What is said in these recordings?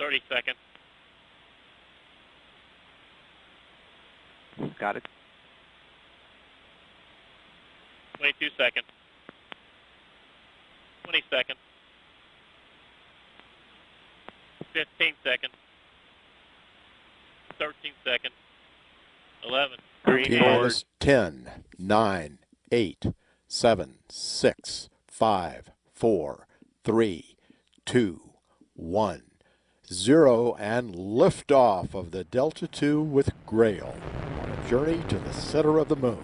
30 seconds. Got it. 22 seconds. 20 seconds. 15 seconds. 13 seconds. 11. T-minus 10, 9, 8, 7, 6, 5, 4, 3, 2, 1, 0, and liftoff of the Delta II with GRAIL on a journey to the center of the moon.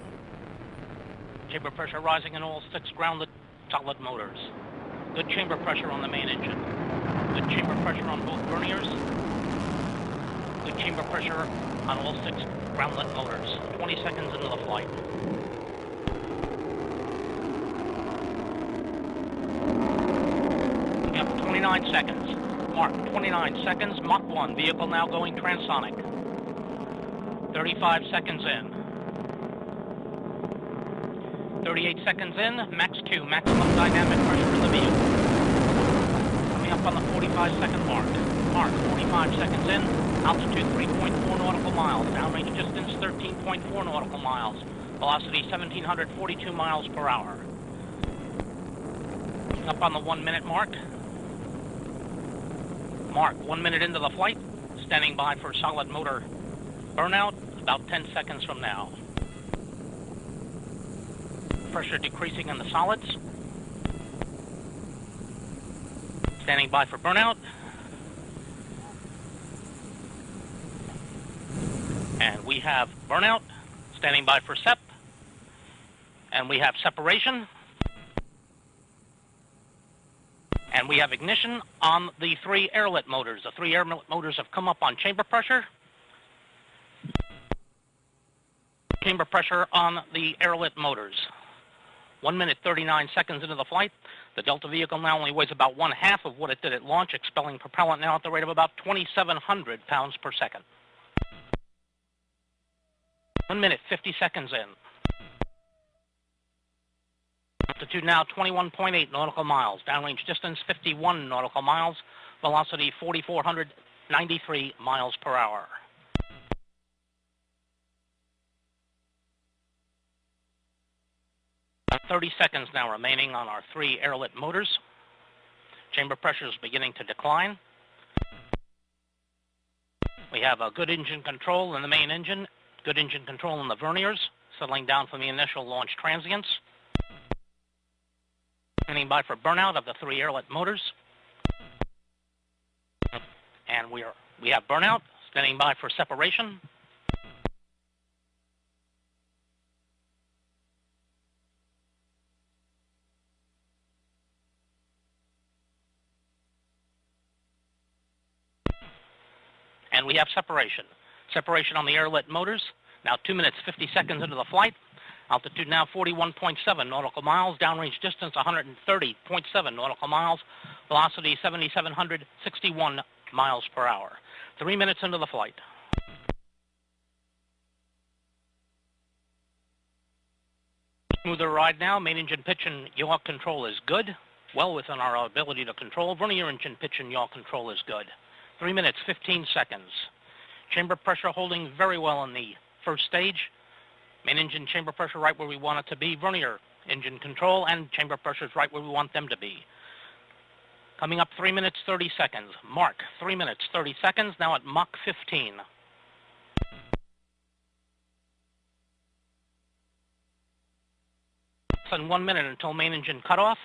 Chamber pressure rising in all 6 grounded solid motors. Good chamber pressure on the main engine. Good chamber pressure on both verniers. Good chamber pressure on all 6 groundlet motors. 20 seconds into the flight. We have 29 seconds. Mark, 29 seconds. Mach 1. Vehicle now going transonic. 35 seconds in. 38 seconds in. Max Q. Maximum dynamic pressure in the vehicle. Coming up on the 45-second mark. Mark, 45 seconds in. Altitude 3.4 nautical miles. Downrange distance 13.4 nautical miles. Velocity 1,742 miles per hour. Up on the 1 minute mark. Mark, 1 minute into the flight. Standing by for solid motor burnout about 10 seconds from now. Pressure decreasing in the solids. Standing by for burnout. And we have burnout, standing by for SEP. And we have separation. And we have ignition on the 3 airlet motors. The 3 airlet motors have come up on chamber pressure. Chamber pressure on the airlet motors. 1 minute 39 seconds into the flight. The Delta vehicle now only weighs about 1/2 of what it did at launch, expelling propellant now at the rate of about 2,700 pounds per second. 1 minute, 50 seconds in. Altitude now 21.8 nautical miles. Downrange distance 51 nautical miles. Velocity 4,493 miles per hour. About 30 seconds now remaining on our 3 airlet motors. Chamber pressure is beginning to decline. We have a good engine control in the main engine. Good engine control in the verniers, settling down from the initial launch transients. Standing by for burnout of the 3 airlet motors. And we have burnout, standing by for separation. And we have separation. Separation on the airlet motors. Now 2 minutes, 50 seconds into the flight. Altitude now 41.7 nautical miles. Downrange distance 130.7 nautical miles. Velocity 7,761 miles per hour. 3 minutes into the flight. Smoother ride now. Main engine pitch and yaw control is good. Well within our ability to control. Vernier engine pitch and yaw control is good. 3 minutes, 15 seconds. Chamber pressure holding very well in the first stage. Main engine chamber pressure right where we want it to be. Vernier engine control and chamber pressure is right where we want them to be. Coming up 3 minutes, 30 seconds. Mark, 3 minutes, 30 seconds. Now at Mach 15. Less than 1 minute until main engine cutoff.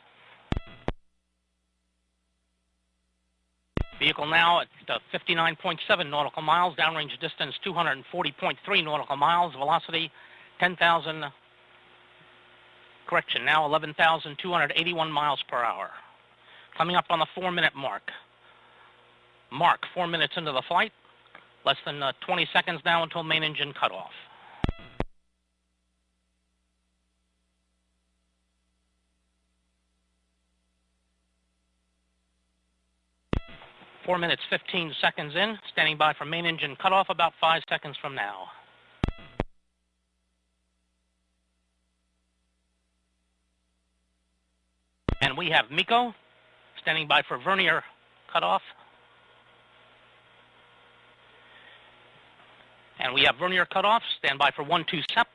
Vehicle now at 59.7 nautical miles. Downrange distance 240.3 nautical miles. Velocity 10,000, correction, now 11,281 miles per hour. Coming up on the 4 minute mark. Mark, 4 minutes into the flight. Less than 20 seconds now until main engine cutoff. Four minutes, 15 seconds in, standing by for main engine cutoff about 5 seconds from now. And we have MECO, standing by for vernier cutoff. And we have vernier cutoff. Stand by for 1-2 SEP.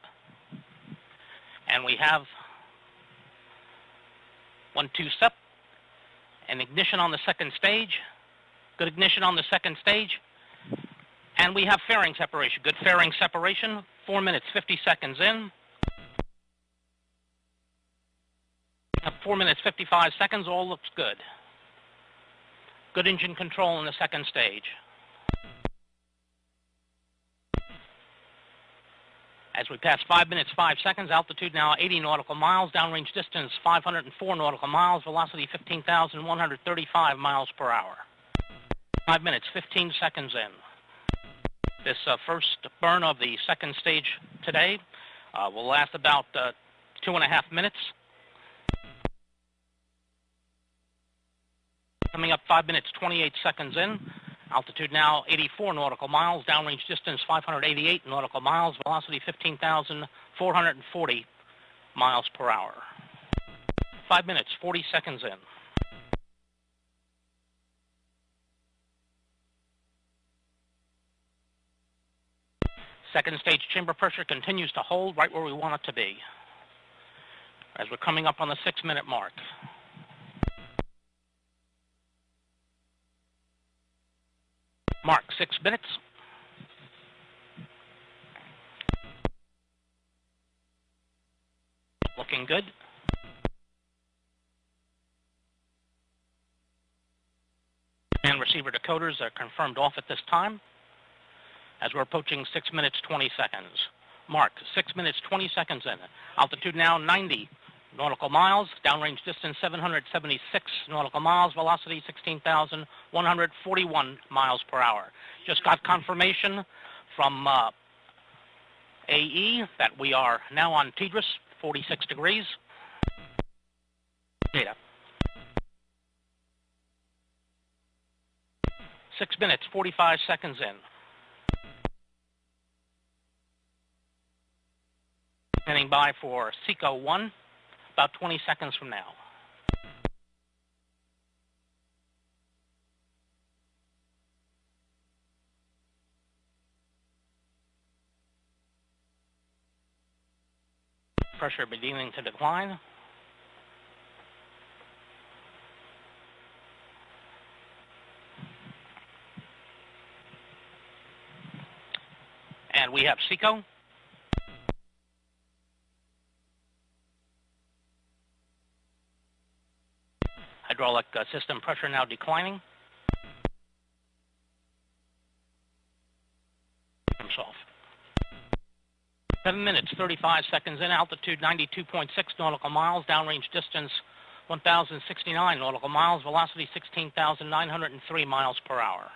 And we have 1-2 SEP. And ignition on the second stage. Good ignition on the second stage. And we have fairing separation. Good fairing separation. 4 minutes, 50 seconds in. 4 minutes, 55 seconds. All looks good. Good engine control in the second stage. As we pass 5 minutes, 5 seconds, altitude now 80 nautical miles, downrange distance 504 nautical miles, velocity 15,135 miles per hour. 5 minutes, 15 seconds in. This first burn of the second stage today will last about 2.5 minutes. Coming up 5 minutes, 28 seconds in. Altitude now 84 nautical miles, downrange distance 588 nautical miles, velocity 15,440 miles per hour. 5 minutes, 40 seconds in. Second stage chamber pressure continues to hold right where we want it to be as we're coming up on the 6-minute mark. Mark, 6 minutes. Looking good. And receiver decoders are confirmed off at this time as we're approaching 6 minutes, 20 seconds. Mark, 6 minutes, 20 seconds in. Altitude now 90 nautical miles, downrange distance 776 nautical miles, velocity 16,141 miles per hour. Just got confirmation from AE that we are now on Tidris, 46 degrees. Data. 6 minutes, 45 seconds in. Standing by for SECO 1, about 20 seconds from now. Pressure beginning to decline. And we have SECO. Hydraulic system pressure now declining. Off. 7 minutes, 35 seconds in, altitude 92.6 nautical miles, downrange distance 1,069 nautical miles, velocity 16,903 miles per hour.